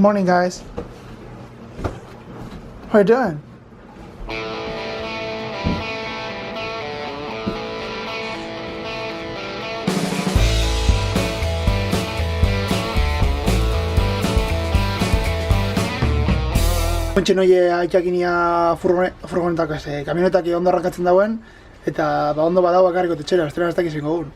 Morning, guys. How you doing? Ontxe noie aitzakinia furgonetak, kamionetak ondo arrankatzen dauen, eta ondo badau bakarriko tetxera, estrena ez dakiz ingo gun.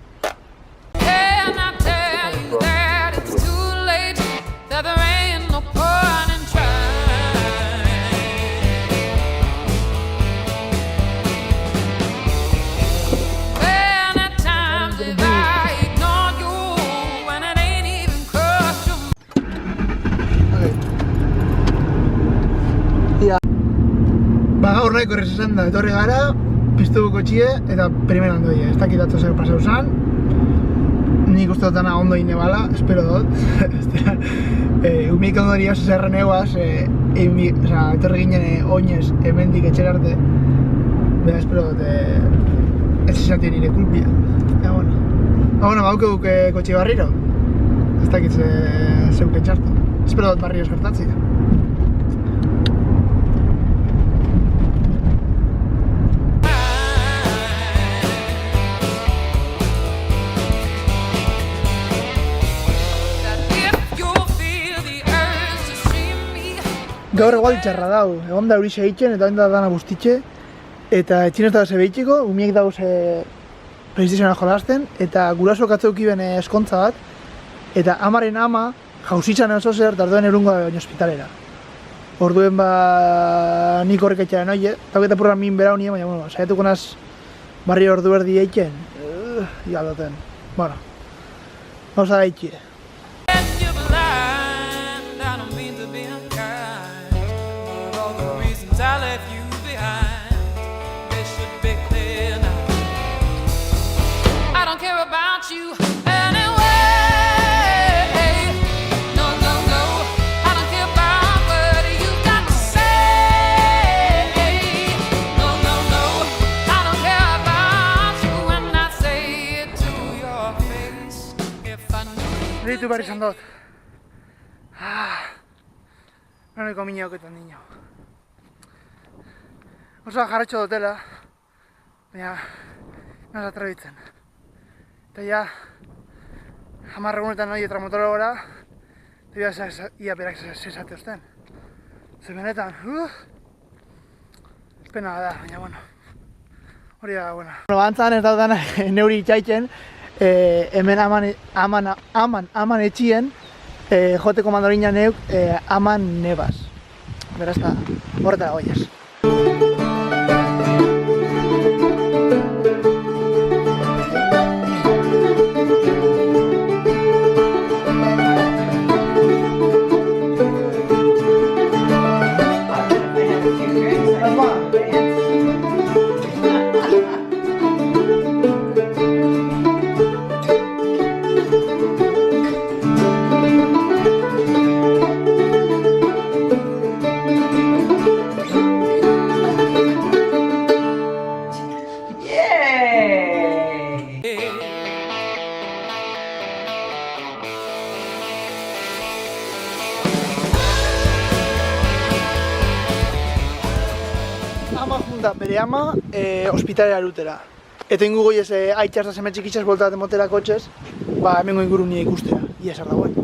Gaur nahiko errez esan da, etorri gara, piztu kotxie eta primeran doie. Ez dakit atzo zer pasau zan. Nik uste dutana ondo ine bala, espero dut. Umeik ondo dira zerren eguaz, etorri ginen oinez hemendik etxera arte. Bera, espero dut ez izatien nire kulpia. Eta, bueno, bauke duke kotxi barriro. Ez dakit zeuken txartu. Espero dut barriro eskertatzi. Gaur egual txarra dau, egon da eurixe egiten eta oin da dana guztitxe. Eta etxin ez da ze behitxiko, umiek dauz PlayStationa jolazten. Eta guraso katzeuki ben eskontza bat. Eta amaren ama jauzitzan oso zer, eta orduen erungo da ospitalera. Orduen nik horrek etxaren oie, eta eta purra min berau nien, baina saiatuko naz barri ordu erdi egiten. Igaldoten, gauza da eitxie. I left you behind, they should be clear now. I don't care about you anyway. No, no, no, I don't care about what you got to say. No, no, no, I don't care about you when I say it to your face. If I knew. Ritu barri izan dut. Noiko mina oketan niño. Osoa jarretxo dutela, baina naz atrabitzen. Eta ja, 10 egunetan noi tramotora gora, eta ia berak zesate osten. Zer benetan, pena da, baina hori da, Bantzan ez daudan neuri itxaitzen, hemen aman etxien, joteko mandorina neuk, aman nebaz. Beraz da, horretara goiaz. Bere ama ospitalera lutera. Eta ingu goiez aitxaz da semetxik itxaz boltaten motera kotxez, hemengo inguru nire ikustera. Ia esar dagoen.